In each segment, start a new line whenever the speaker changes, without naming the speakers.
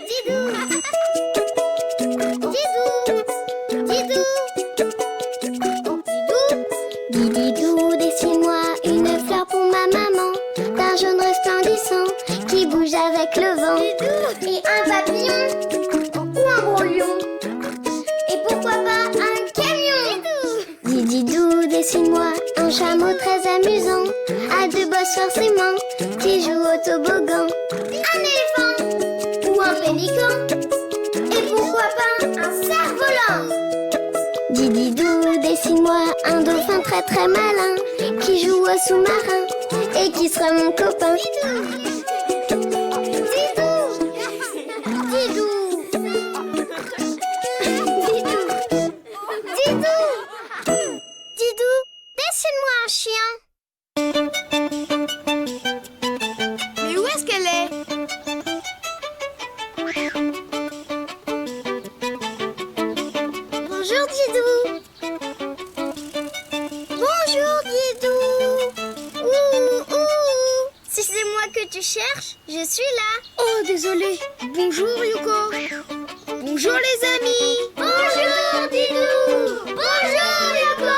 Didou. Didou. Didou. Didou. Didou, dessine-moi une fleur pour ma maman, d'un jaune resplendissant qui bouge avec le vent. Didou. Et un papillon ou un gros lion. Et pourquoi pas un camion. Didou, dessine-moi un chameau très amusant, à deux bosses forcément, qui joue au toboggan. Un éléphant ou un pélican. Et pourquoi pas un cerf-volant. Didou, dessine-moi un dauphin très très malin, qui joue au sous-marin et qui sera mon copain. Didou. Didou. Didou. Didou. Didou, dessine-moi un chien.
Mais où est-ce qu'elle est?
Bonjour Didou. Bonjour Didou. Ouh, ouh. Si c'est moi que tu cherches, je suis là.
Oh, désolé. Bonjour, Yoko. Bonjour, les amis.
Bonjour Didou. Bonjour Yoko.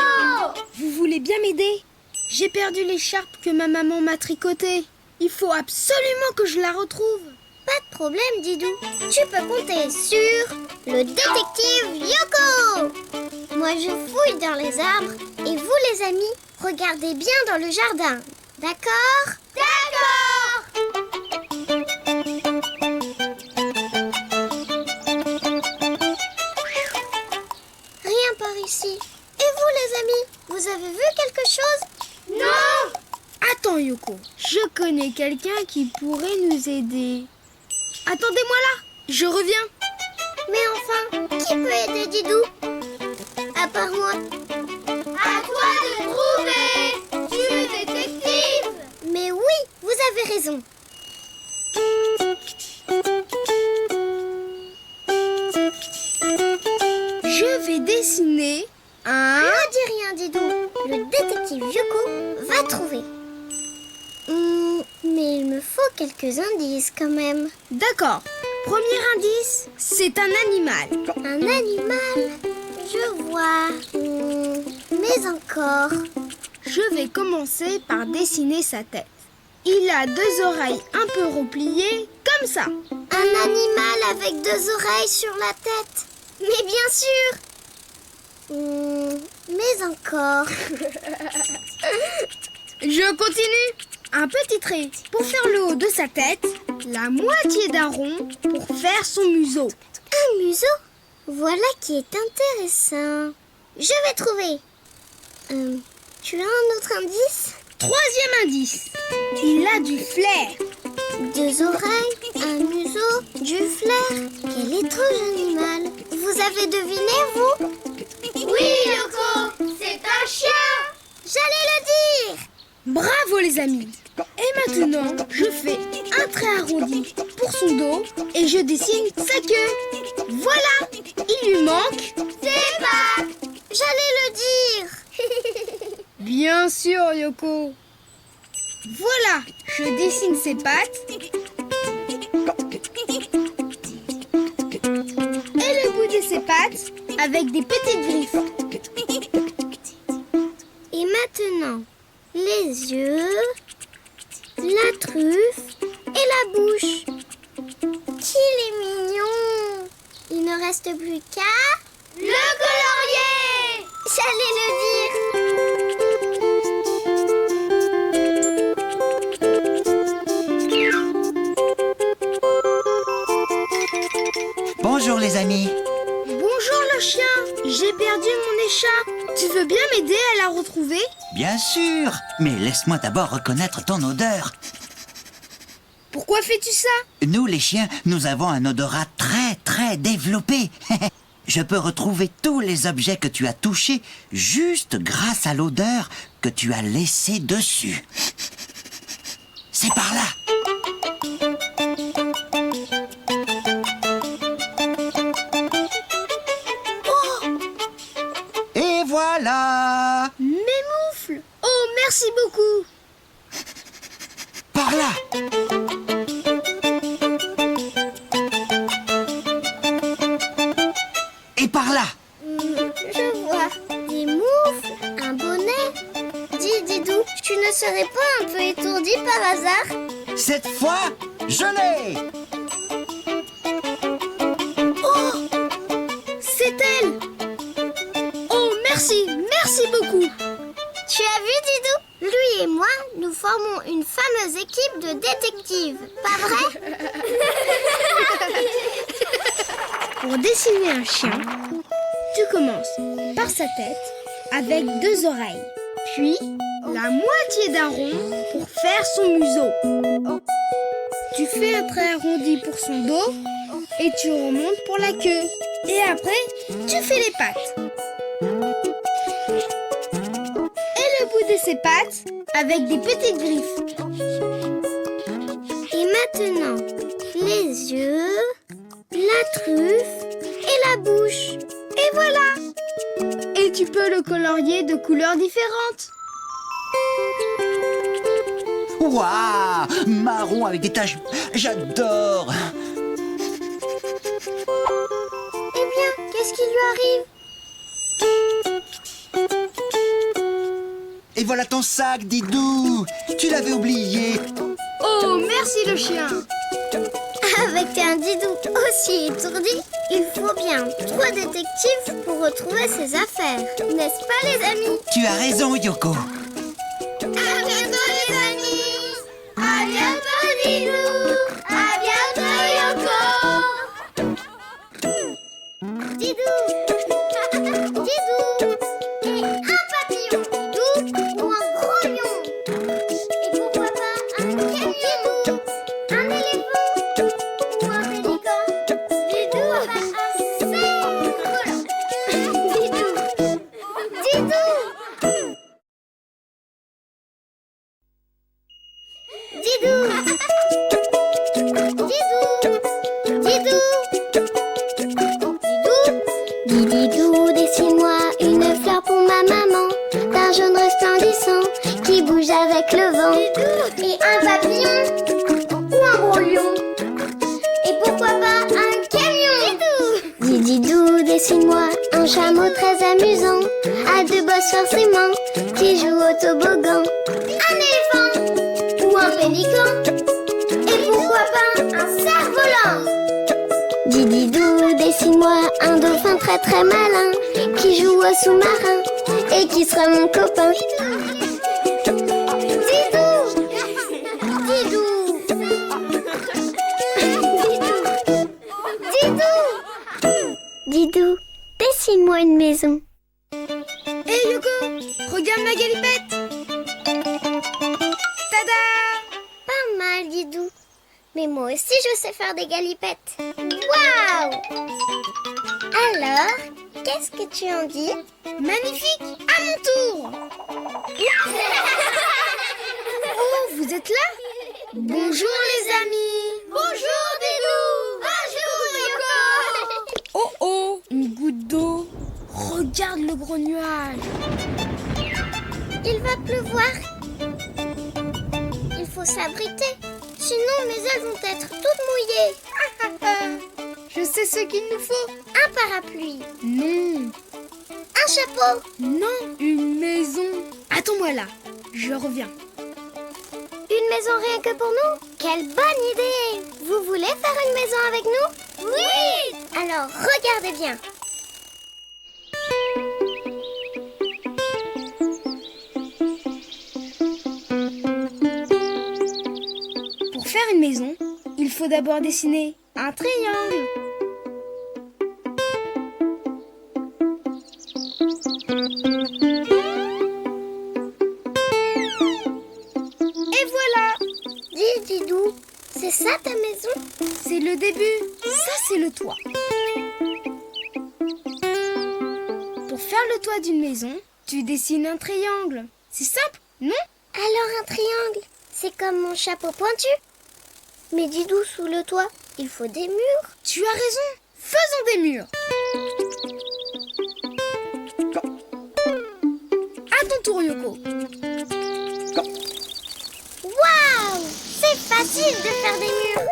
Vous voulez bien m'aider? J'ai perdu l'écharpe que ma maman m'a tricotée. Il faut absolument que je la retrouve.
Pas de problème Didou. Tu peux compter sur le détective Yoko. Moi je fouille dans les arbres et vous les amis, regardez bien dans le jardin. D'accord? D'accord. Rien par ici. Et vous les amis, vous avez vu quelque chose? Non.
Attends, Yoko. Je connais quelqu'un qui pourrait nous aider. Attendez-moi là. Je reviens.
Mais enfin, qui peut aider Didou? À part moi. À toi de trouver. Tu es détective. Mais oui, vous avez raison.
Je vais dessiner un...
Ne dis rien Didou. Le détective Yoko va trouver. Mais il me faut quelques indices quand même.
D'accord. Premier indice, c'est un animal.
Un animal. Je vois. Mais encore.
Je vais commencer par dessiner sa tête. Il a deux oreilles un peu repliées, comme ça.
Un animal avec deux oreilles sur la tête. Mais bien sûr. Mais encore.
Je continue. Un petit trait pour faire le haut de sa tête, la moitié d'un rond pour faire son museau.
Un museau? Voilà qui est intéressant. Je vais trouver. Tu as un autre indice?
Troisième indice, il a du flair.
Deux oreilles, un museau, du flair. Quel étrange animal. Vous avez deviné, vous? Oui, Yoko, c'est un chien. J'allais le dire.
Bravo les amis. Et maintenant, je fais un trait arrondi pour son dos et je dessine sa queue. Voilà, il lui manque
C'est pas. J'allais le dire.
Bien sûr, Yoko. Voilà, je dessine ses pattes. Et le bout de ses pattes avec des petites griffes.
Et maintenant, les yeux, la truffe et la bouche. Qu'il est mignon. Il ne reste plus qu'à... Le colorier. J'allais le dire.
Bonjour les amis.
Bonjour le chien, j'ai perdu mon écharpe. Tu veux bien m'aider à la retrouver?
Bien sûr, mais laisse-moi d'abord reconnaître ton odeur.
Pourquoi fais-tu ça?
Nous les chiens, nous avons un odorat très très développé. Je peux retrouver tous les objets que tu as touchés juste grâce à l'odeur que tu as laissée dessus. C'est par là. Et voilà.
Mes moufles. Oh, merci beaucoup.
Par là. par là.
Je vois des moufles, un bonnet. Dis, Didou, tu ne serais pas un peu étourdi par hasard?
Cette fois, je l'ai.
Oh, c'est elle. Oh, merci beaucoup.
Tu as vu, Didou? Lui et moi, nous formons une fameuse équipe de détectives. Pas vrai?
Pour dessiner un chien, tu commences par sa tête avec 2 oreilles, puis la moitié d'un rond pour faire son museau. Tu fais un trait arrondi pour son dos et tu remontes pour la queue. Et après, tu fais les pattes. Et le bout de ses pattes avec des petites griffes.
Et maintenant, les yeux, la truffe et la bouche.
Et voilà! Et tu peux le colorier de couleurs différentes.
Waouh, marron avec des taches. J'adore.
Eh bien, qu'est-ce qui lui arrive?
Et voilà ton sac, Didou. Tu l'avais oublié.
Oh, merci le chien!
Avec un Didou aussi étourdi, il faut bien 3 détectives pour retrouver ses affaires. N'est-ce pas, les amis?
Tu as raison, Yoko.
À bientôt, les amis! À bientôt, Didou! À bientôt, Yoko! Didou! Didou! Et un papillon, Didou, ou un gros lion? Et pourquoi pas un camion? Un éléphant? Ou un pélican? Didou, un cerf volant. Didou! Didou! Didou! Didou! Didou! Didou, dessine-moi une fleur pour ma maman, d'un jaune resplendissant qui bouge avec le vent. Et un papillon ou un gros lion. Et pourquoi pas un camion? Didou, dessine-moi un chameau très amusant, à 2 bosses forcément, qui joue au toboggan. Un éléphant ou un pélican. Et pourquoi pas un cerf-volant? Didou, dessine-moi un dauphin très très malin, qui joue au sous-marin et qui sera mon copain. Didou! Didou! Didou! Didou, dessine-moi une maison.
Hé Yoko, regarde ma galipette! Tada!
Pas mal, Didou. Mais moi aussi, je sais faire des galipettes. Waouh! Alors, qu'est-ce que tu en dis?
Magnifique! À mon tour! Oh, vous êtes là? Bonjour les amis!
Bonjour, Didou! Bonjour, Yoko!
Oh oh, une goutte d'eau! Regarde le gros nuage!
Il va pleuvoir. Il faut s'abriter. Sinon, mes ailes vont être toutes mouillées.
Je sais ce qu'il nous faut!
Un parapluie.
Non!
Un chapeau.
Non! Une maison! Attends-moi là, je reviens.
Une maison rien que pour nous? Quelle bonne idée! Vous voulez faire une maison avec nous? Oui! Alors, regardez bien.
Pour faire une maison, il faut d'abord dessiner un triangle. Et voilà!
Dis, Didou, c'est ça ta maison?
C'est le début, ça c'est le toit. Pour faire le toit d'une maison, tu dessines un triangle. C'est simple, non?
Alors un triangle, c'est comme mon chapeau pointu. Mais Didou, sous le toit, il faut des murs.
Tu as raison, faisons des murs. À ton tour, Yoko.
Waouh! C'est facile de faire des murs.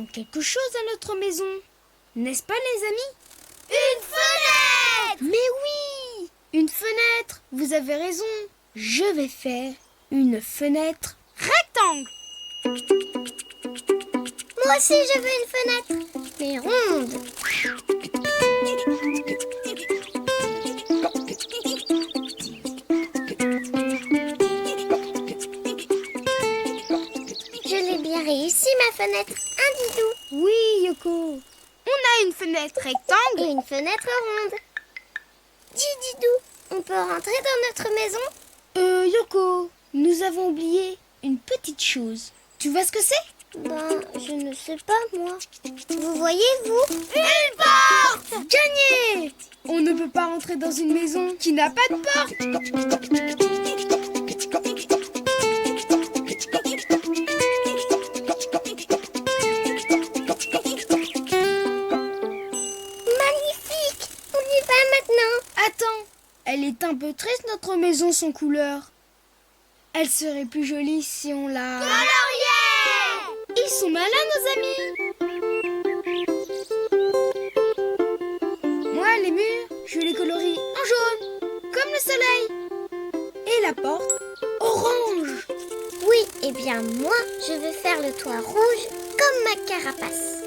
manque quelque chose à notre maison. N'est-ce pas, les amis?
Une fenêtre!
Mais oui! Une fenêtre! Vous avez raison. Je vais faire une fenêtre rectangle.
Moi aussi, je veux une fenêtre, mais ronde. Je l'ai bien réussi, ma fenêtre. Un Didou.
Oui, Yoko. On a une fenêtre rectangle.
Et une fenêtre ronde. Dis, Didou, on peut rentrer dans notre maison?
Yoko, nous avons oublié une petite chose. Tu vois ce que c'est?
Ben, je ne sais pas, moi. Vous voyez, vous?
Une porte! Gagné! On ne peut pas rentrer dans une maison qui n'a pas de porte.
Magnifique! On y va maintenant.
Attends, elle est un peu triste notre maison sans couleur. Elle serait plus jolie si on la...
Colorier!
Ils sont malins, nos amis. Moi, les murs, je les colorie en jaune, comme le soleil. Et la porte, orange.
Oui, eh bien moi, je veux faire le toit rouge comme ma carapace.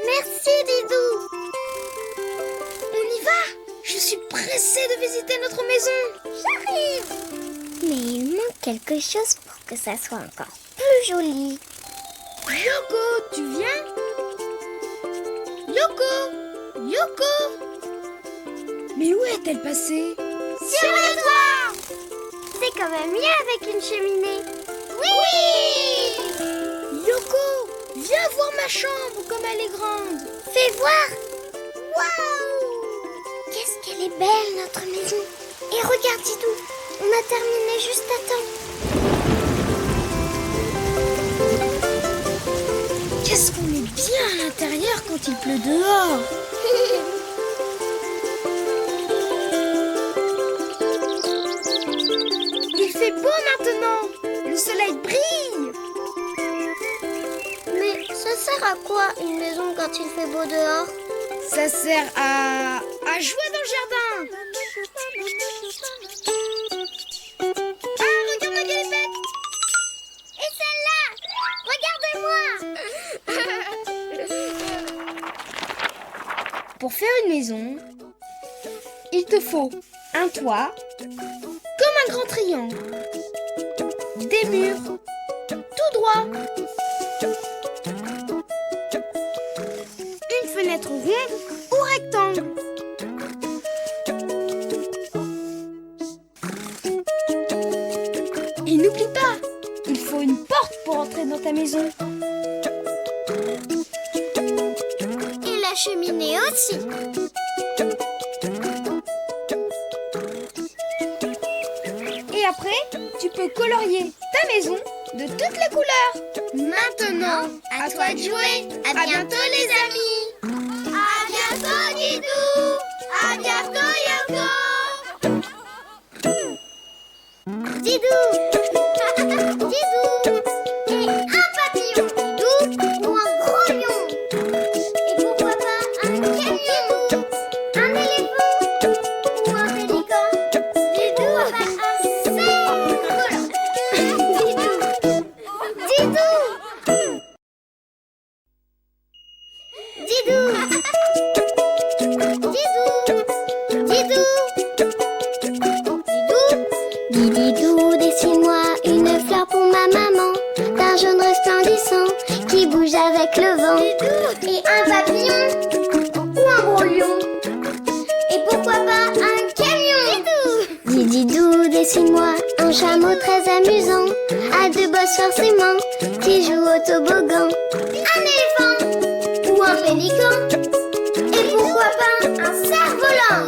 Merci, Didou.
On y va. Je suis pressée de visiter notre maison.
J'arrive. Mais il manque quelque chose pour que ça soit encore plus joli.
Yoko, tu viens? Yoko! Yoko! Mais où est-elle passée?
Sur le toit! C'est quand même mieux avec une cheminée. Oui!
Yoko, viens voir ma chambre comme elle est grande.
Fais voir. Waouh! Qu'est-ce qu'elle est belle, notre maison. Et regarde, Didou, on a terminé juste à temps.
Qu'est-ce qu'on est bien à l'intérieur quand il pleut dehors. Il fait beau maintenant. Le soleil brille.
Mais ça sert à quoi une maison quand il fait beau dehors?
Ça sert à jouer dans le jardin. Ah, regarde-moi qu'elle est bête.
Et celle-là! Regardez-moi!
Pour faire une maison, il te faut un toit, comme un grand triangle, des murs, tout droit, une fenêtre ronde ou rectangle. Et n'oublie pas, il faut une porte pour entrer dans ta maison.
Et la cheminée aussi.
Et après, tu peux colorier ta maison de toutes les couleurs.
Maintenant, à toi de jouer. À bientôt, les amis. À bientôt, Didou. À bientôt, Yoko. Didou. Didou. Et un papillon. Didou. Ou un gros lion. Et pourquoi pas un camion. Un éléphant. Ou un pélican. Didou. Un cerf-volant. Didou. Didou. Didou. Didou. Didou, dessine-moi une fleur pour ma maman, d'un jaune resplendissant qui bouge avec le vent. Et un papillon ou un gros lion. Et pourquoi pas un camion. Didou, dessine-moi un chameau très amusant, à deux bosses forcément, qui joue au toboggan. Un éléphant ou un pélican. Et pourquoi pas un cerf-volant.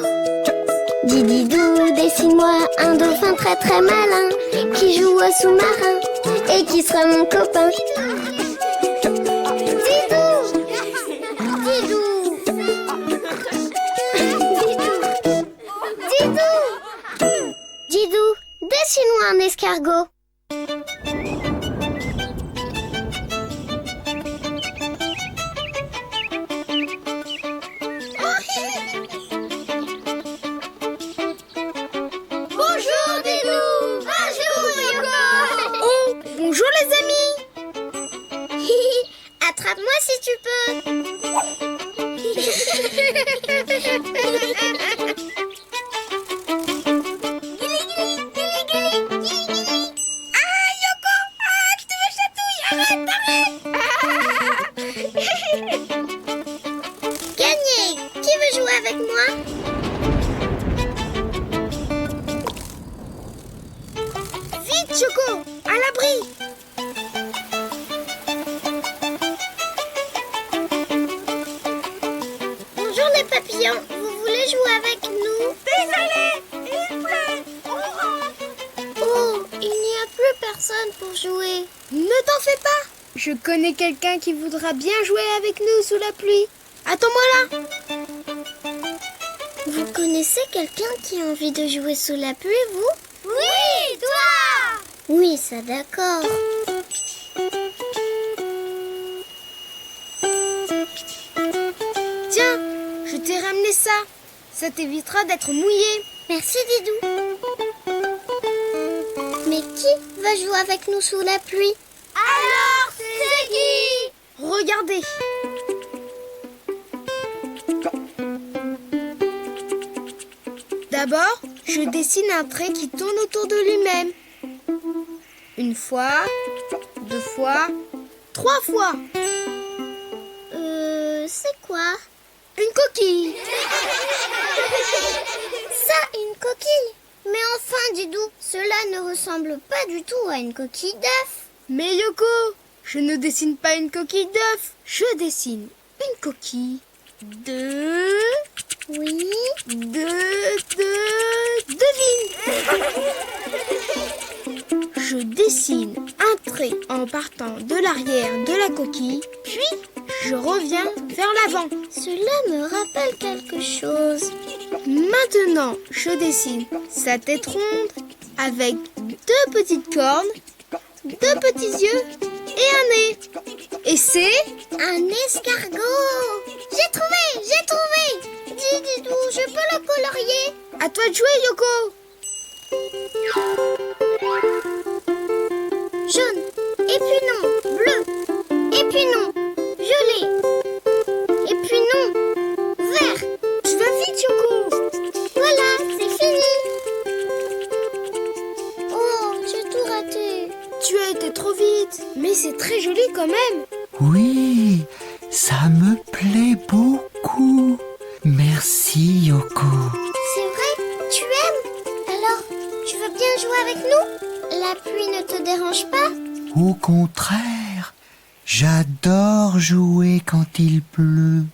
Didou, dessine-moi un dauphin très très malin, qui joue au sous-marin et qui sera mon copain. Didou. Didou. Didou. un escargot. Bonjour Didou. Bonjour Yoko.
Oh, bonjour les amis.
Attrape-moi si tu peux. Gagné. Qui veut jouer avec moi?
Vite Choco, à l'abri.
Bonjour les papillons. Vous voulez jouer avec nous?
Désolé, il pleut, on rentre.
Oh, il n'y a plus personne pour jouer.
Ne t'en fais pas. Je connais quelqu'un qui voudra bien jouer avec nous sous la pluie. Attends-moi là.
Vous connaissez quelqu'un qui a envie de jouer sous la pluie, vous? Oui, toi! Oui, ça d'accord.
Tiens, je t'ai ramené ça. Ça t'évitera d'être mouillé.
Merci Didou. Mais qui va jouer avec nous sous la pluie? Alors, c'est qui?
Regardez. D'abord, je dessine un trait qui tourne autour de lui-même. Une fois, 2 fois, 3 fois.
C'est quoi?
Une coquille.
Ça, une coquille? Mais enfin Didou, cela ne ressemble pas du tout à une coquille d'œuf.
Mais Yoko, je ne dessine pas une coquille d'œuf. Je dessine une coquille de...
Oui.
Devine. Je dessine un trait en partant de l'arrière de la coquille, puis je reviens vers l'avant.
Cela me rappelle quelque chose.
Maintenant, je dessine sa tête ronde avec 2 petites cornes, 2 petits yeux et un nez. Et c'est...
Un escargot. J'ai trouvé. Dis Didou, je peux le colorier?
À toi de jouer, Yoko.
Jaune, et puis non, bleu, et puis non, violet, et puis non, vert.
Tu vas vite, Yoko.
Voilà, c'est fini. Oh, j'ai tout raté.
Tu as été trop vite, mais c'est très joli quand même.
Oui, ça me plaît beaucoup. Merci Yoko.
C'est vrai, tu aimes? Alors, tu veux bien jouer avec nous? La pluie ne te dérange pas?
Au contraire, j'adore jouer quand il pleut.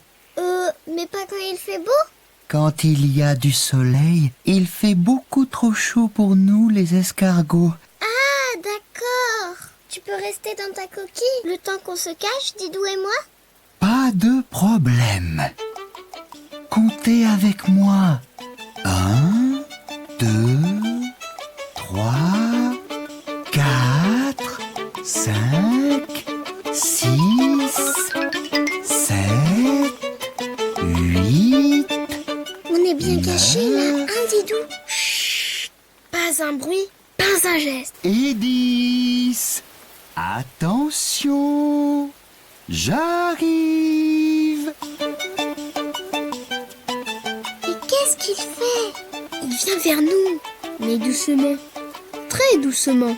Mais pas quand il fait beau?
Quand il y a du soleil, il fait beaucoup trop chaud pour nous les escargots.
Ah, d'accord. Tu peux rester dans ta coquille le temps qu'on se cache, Didou et moi?
Pas de problème. Comptez avec moi. 1, 2, 3, 4, 5, 6, 7, 8.
On est bien cachés là, hein, Didou?
Pas un bruit, pas un geste.
Et 10. Attention, j'arrive.
Mais qu'est-ce qu'il fait?
Il vient vers nous, mais doucement, très doucement.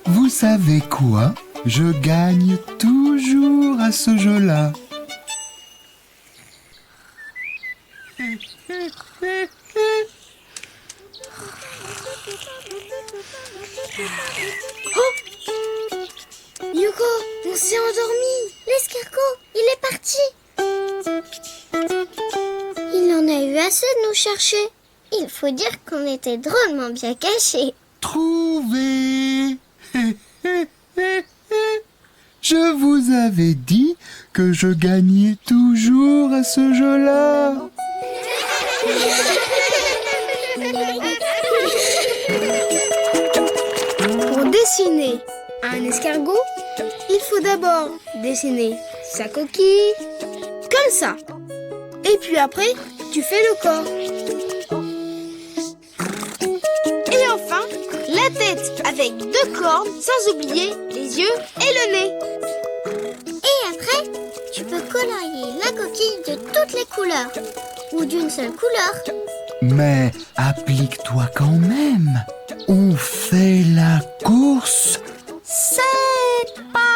Vous savez quoi? Je gagne toujours à ce jeu-là.
Yoko, on s'est endormi.
L'escargot, il est parti. Il en a eu assez de nous chercher. Il faut dire qu'on était drôlement bien cachés.
Trouvé. Je vous avais dit que je gagnais toujours à ce jeu-là.
dessiner un escargot, il faut d'abord dessiner sa coquille, comme ça. Et puis après, tu fais le corps. Et enfin, la tête avec 2 cornes, sans oublier les yeux et le nez.
Et après, tu peux colorier la coquille de toutes les couleurs. Ou d'une seule couleur.
Mais applique-toi quand même. On fait la course.
C'est pas